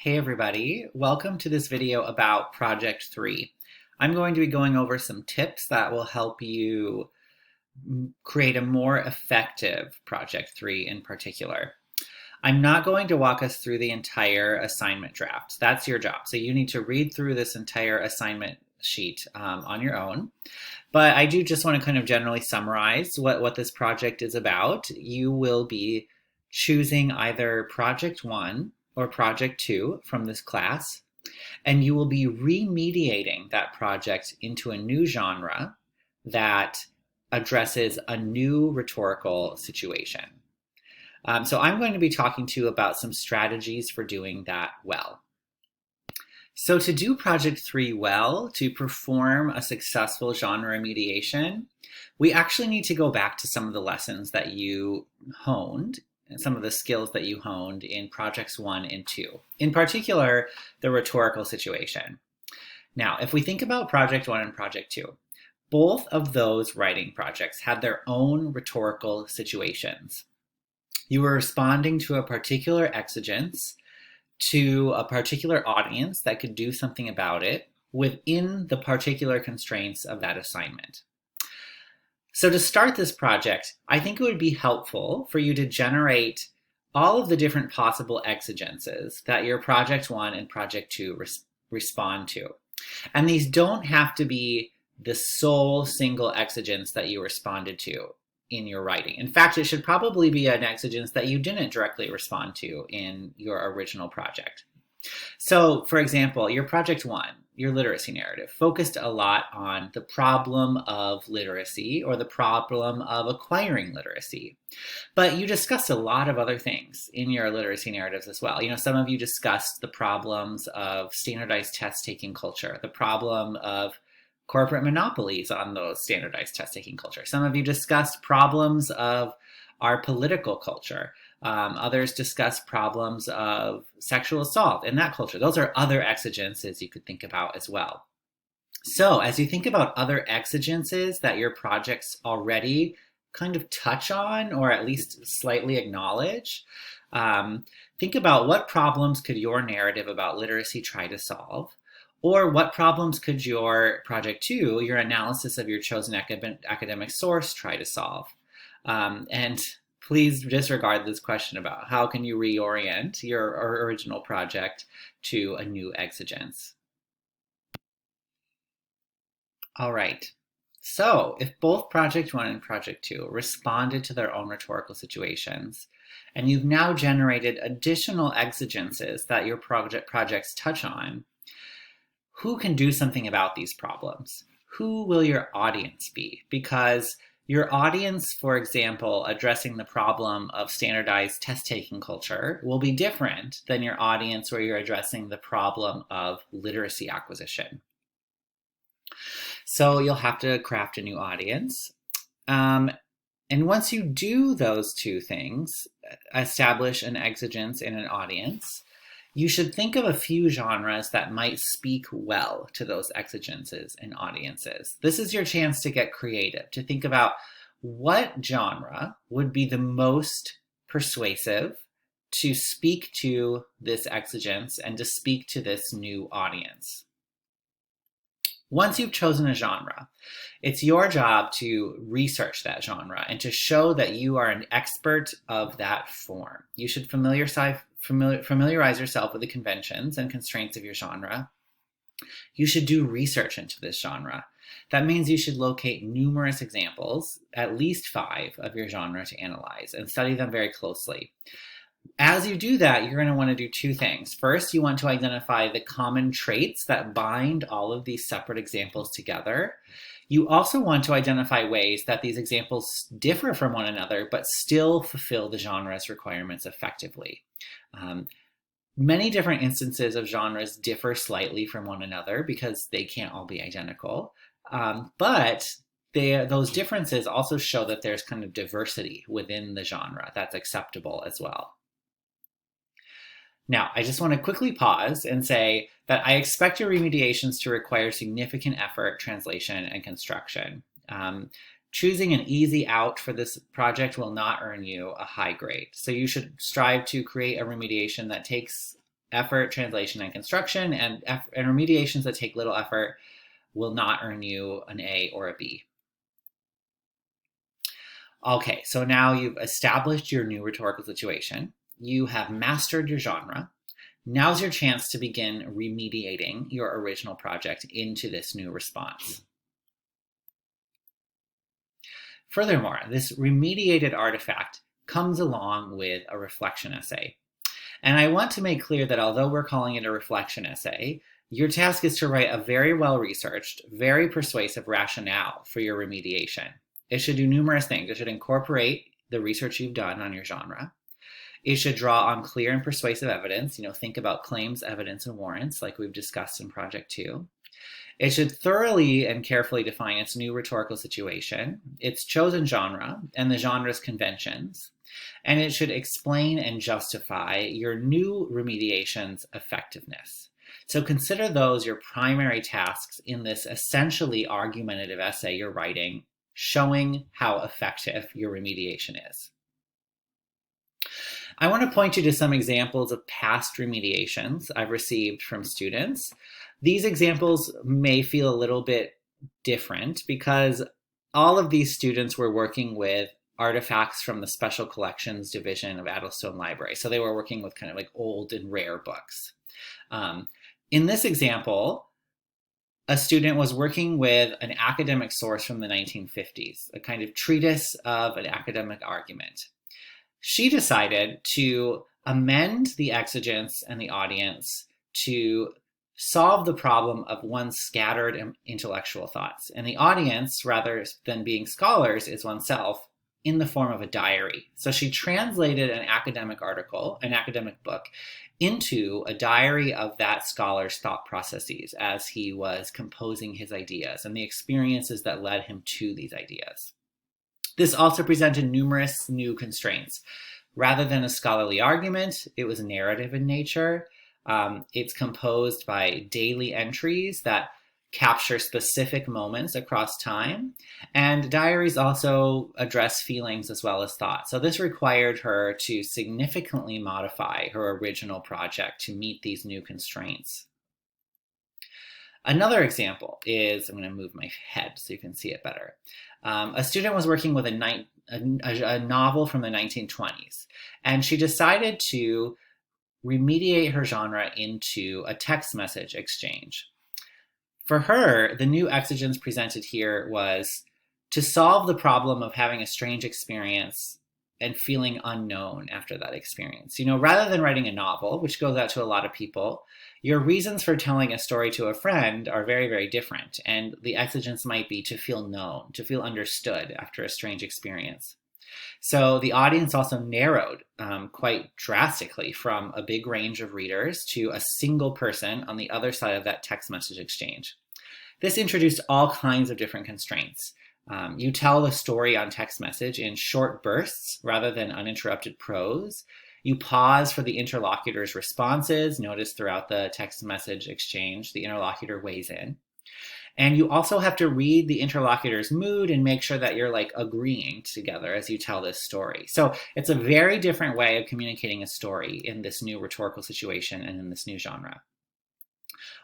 Hey everybody, welcome to this video about Project 3. I'm going to be going over some tips that will help you create a more effective Project 3 in particular. I'm not going to walk us through the entire assignment draft. That's your job. So you need to read through this entire assignment sheet on your own. But I do just want to kind of generally summarize what this project is about. You will be choosing either Project 1 or Project 2 from this class, and you will be remediating that project into a new genre that addresses a new rhetorical situation. So I'm going to be talking to you about some strategies for doing that well. So to do Project 3 well, to perform a successful genre remediation, we actually need to go back to some of the lessons that you honed, and some of the skills that you honed in Projects 1 and 2. In particular, the rhetorical situation. Now, if we think about Project 1 and Project 2, both of those writing projects had their own rhetorical situations. You were responding to a particular exigence, to a particular audience that could do something about it within the particular constraints of that assignment. So to start this project, I think it would be helpful for you to generate all of the different possible exigences that your Project 1 and Project 2 respond to. And these don't have to be the sole single exigence that you responded to in your writing. In fact, it should probably be an exigence that you didn't directly respond to in your original project. So, for example, your Project 1, your literacy narrative, focused a lot on the problem of literacy or the problem of acquiring literacy. But you discussed a lot of other things in your literacy narratives as well. Some of you discussed the problems of standardized test-taking culture, the problem of corporate monopolies on those standardized test-taking culture. Some of you discussed problems of our political culture. Others discussed problems of sexual assault in that culture. Those are other exigences you could think about as well. So as you think about other exigences that your projects already kind of touch on or at least slightly acknowledge, think about what problems could your narrative about literacy try to solve? Or what problems could your Project 2, your analysis of your chosen academic source, try to solve? And please disregard this question about how can you reorient your original project to a new exigence. All right. So if both Project 1 and Project 2 responded to their own rhetorical situations, and you've now generated additional exigences that your projects touch on, who can do something about these problems? Who will your audience be? Because your audience, for example, addressing the problem of standardized test-taking culture will be different than your audience where you're addressing the problem of literacy acquisition. So you'll have to craft a new audience. And once you do those two things, establish an exigence in an audience, you should think of a few genres that might speak well to those exigences and audiences. This is your chance to get creative, to think about what genre would be the most persuasive to speak to this exigence and to speak to this new audience. Once you've chosen a genre, it's your job to research that genre and to show that you are an expert of that form. You should familiarize yourself with the conventions and constraints of your genre. You should do research into this genre. That means you should locate numerous examples, at least 5 of your genre to analyze, and study them very closely. As you do that, you're going to want to do 2 things. First, you want to identify the common traits that bind all of these separate examples together. You also want to identify ways that these examples differ from one another, but still fulfill the genre's requirements effectively. Many different instances of genres differ slightly from one another because they can't all be identical. But those differences also show that there's kind of diversity within the genre that's acceptable as well. Now, I just want to quickly pause and say that I expect your remediations to require significant effort, translation, and construction. Choosing an easy out for this project will not earn you a high grade. So you should strive to create a remediation that takes effort, translation, and construction, and remediations that take little effort will not earn you an A or a B. Okay, so now you've established your new rhetorical situation. You have mastered your genre. Now's your chance to begin remediating your original project into this new response. Furthermore, this remediated artifact comes along with a reflection essay. And I want to make clear that although we're calling it a reflection essay, your task is to write a very well-researched, very persuasive rationale for your remediation. It should do numerous things. It should incorporate the research you've done on your genre. It should draw on clear and persuasive evidence. Think about claims, evidence, and warrants like we've discussed in Project 2. It should thoroughly and carefully define its new rhetorical situation, its chosen genre, and the genre's conventions. And it should explain and justify your new remediation's effectiveness. So consider those your primary tasks in this essentially argumentative essay you're writing, showing how effective your remediation is. I want to point you to some examples of past remediations I've received from students. These examples may feel a little bit different because all of these students were working with artifacts from the Special Collections Division of Addlestone Library. So they were working with kind of like old and rare books. In this example, a student was working with an academic source from the 1950s, a kind of treatise of an academic argument. She decided to amend the exigence and the audience to solve the problem of one's scattered intellectual thoughts. And the audience, rather than being scholars, is oneself in the form of a diary. So she translated an academic article, an academic book, into a diary of that scholar's thought processes as he was composing his ideas and the experiences that led him to these ideas. This also presented numerous new constraints. Rather than a scholarly argument, it was narrative in nature. It's composed by daily entries that capture specific moments across time. And diaries also address feelings as well as thought. So this required her to significantly modify her original project to meet these new constraints. Another example is, I'm going to move my head so you can see it better. A student was working with a novel from the 1920s, and she decided to remediate her genre into a text message exchange. For her, the new exigence presented here was to solve the problem of having a strange experience and feeling unknown after that experience. Rather than writing a novel, which goes out to a lot of people, your reasons for telling a story to a friend are very, very different. And the exigence might be to feel known, to feel understood after a strange experience. So the audience also narrowed quite drastically from a big range of readers to a single person on the other side of that text message exchange. This introduced all kinds of different constraints. You tell the story on text message in short bursts rather than uninterrupted prose. You pause for the interlocutor's responses. Notice throughout the text message exchange, the interlocutor weighs in. And you also have to read the interlocutor's mood and make sure that you're agreeing together as you tell this story. So it's a very different way of communicating a story in this new rhetorical situation and in this new genre.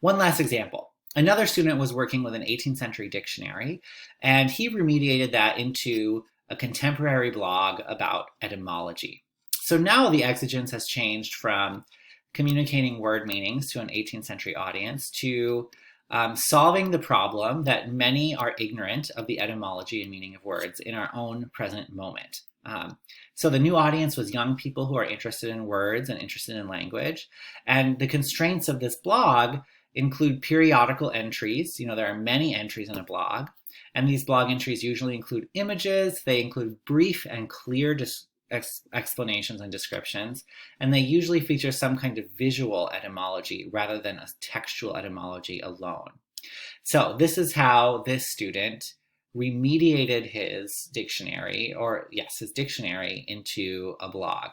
One last example. Another student was working with an 18th century dictionary, and he remediated that into a contemporary blog about etymology. So now the exigence has changed from communicating word meanings to an 18th century audience to solving the problem that many are ignorant of the etymology and meaning of words in our own present moment. So the new audience was young people who are interested in words and interested in language. And the constraints of this blog include periodical entries. There are many entries in a blog. And these blog entries usually include images. They include brief and clear explanations and descriptions, and they usually feature some kind of visual etymology rather than a textual etymology alone. So this is how this student remediated his dictionary into a blog.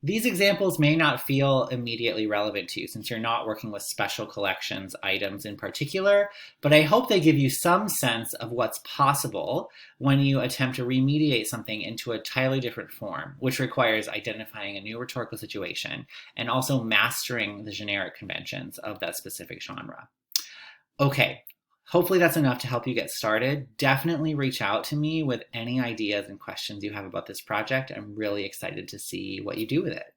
These examples may not feel immediately relevant to you since you're not working with special collections items in particular, but I hope they give you some sense of what's possible when you attempt to remediate something into a entirely different form, which requires identifying a new rhetorical situation and also mastering the generic conventions of that specific genre. Okay, hopefully that's enough to help you get started. Definitely reach out to me with any ideas and questions you have about this project. I'm really excited to see what you do with it.